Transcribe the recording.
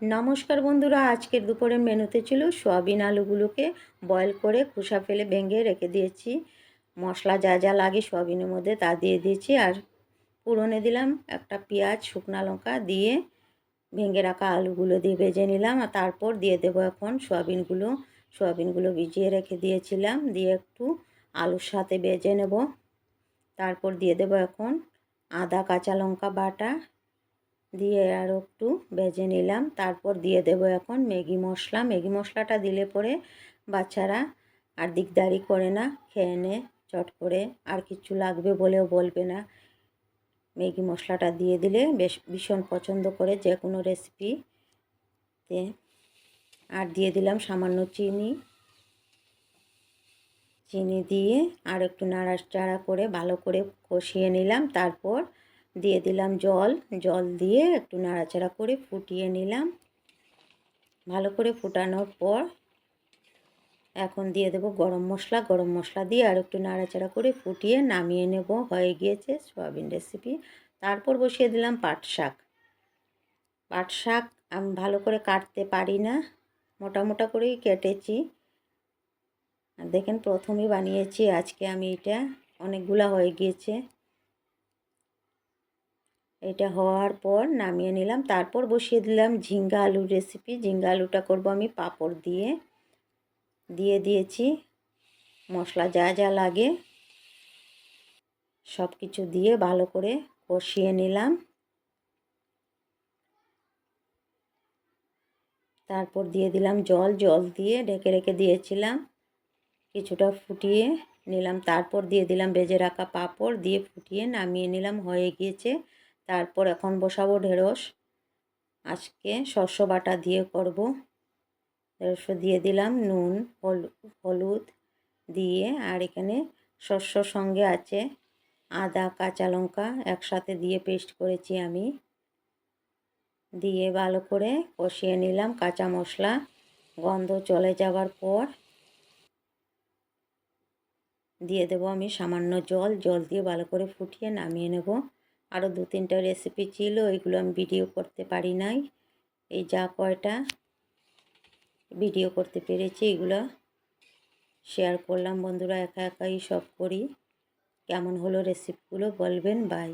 নমস্কার বন্ধুরা, আজকের দুপুরের মেনুতে ছিল সয়াবিন আলুগুলোকে বয়েল করে খোসা ফেলে ভেঙে রেখে দিয়েছি। মশলা যা যা লাগে সয়াবিনের মধ্যে তা দিয়ে দিয়েছি, আর ফোড়নে দিলাম একটা পেঁয়াজ, শুকনো লঙ্কা দিয়ে ভেঙে রাখা আলুগুলো দিয়ে ভেজে নিলাম। আর তারপর দিয়ে দেবো এখন সয়াবিনগুলো ভিজিয়ে রেখে দিয়েছিলাম, দিয়ে একটু আলুর সাথে ভেজে নেব। তারপর দিয়ে দেবো এখন আদা কাঁচা লঙ্কা বাটা দিয়ে আরও একটু ভেজে নিলাম। তারপর দিয়ে দেব এখন ম্যাগি মশলাটা দিলে পরে বাচ্চারা আর দিকদারি করে না, খেয়ে নে চট করে, আর কিছু লাগবে বলেও বলবে না। ম্যাগি মশলাটা দিয়ে দিলে বেশ ভীষণ পছন্দ করে যে কোনো রেসিপিতে। আর দিয়ে দিলাম সামান্য চিনি দিয়ে আর একটু নাড়াচাড়া করে ভালো করে কষিয়ে নিলাম। তারপর দিয়ে দিলাম জল দিয়ে একটু নাড়াচাড়া করে ফুটিয়ে নিলাম। ভালো করে ফুটানোর পর এখন দিয়ে দেব গরম মশলা দিয়ে আর একটু নাড়াচাড়া করে ফুটিয়ে নামিয়ে নেব। হয়ে গিয়েছে সয়াবিন রেসিপি। তারপর বসিয়ে দিলাম পাট শাক। আমি ভালো করে কাটতে পারি না, মোটা করেই কেটেছি। আর দেখেন প্রথমেই বানিয়েছি আজকে আমি, এটা অনেকগুলা হয়ে গিয়েছে। এটা হওয়ার পর নামিয়ে নিলাম। তারপর বসিয়ে দিলাম ঝিঙ্গা আলুর রেসিপি। ঝিঙ্গা আলুটা করব আমি পাঁপড় দিয়ে দিয়েছি। মশলা যা যা লাগে সব কিছু দিয়ে ভালো করে কষিয়ে নিলাম। তারপর দিয়ে দিলাম জল দিয়ে ঢেকে রেখে দিয়েছিলাম, কিছুটা ফুটিয়ে নিলাম। তারপর দিয়ে দিলাম ভেজে রাখা পাঁপড় দিয়ে ফুটিয়ে নামিয়ে নিলাম। হয়ে গিয়েছে। তারপর এখন বসাবো ঢেঁড়স। আজকে শস্য বাটা দিয়ে করব। ঢেঁড়স দিয়ে দিলাম নুন হলুদ দিয়ে, আর এখানে শস্যর সঙ্গে আছে আদা কাঁচা লঙ্কা একসাথে দিয়ে পেস্ট করেছি আমি, দিয়ে ভালো করে কষিয়ে নিলাম। কাঁচা মশলা গন্ধ চলে যাওয়ার পর দিয়ে দেবো আমি সামান্য জল দিয়ে ভালো করে ফুটিয়ে নামিয়ে নেব। আরও 2-3টা রেসিপি ছিল, এগুলো আমি ভিডিও করতে পারি নাই। এই যা কয়টা ভিডিও করতে পেরেছি এগুলো শেয়ার করলাম। বন্ধুরা, একা একাই সব করি। কেমন হলো রেসিপিগুলো বলবেন। বাই।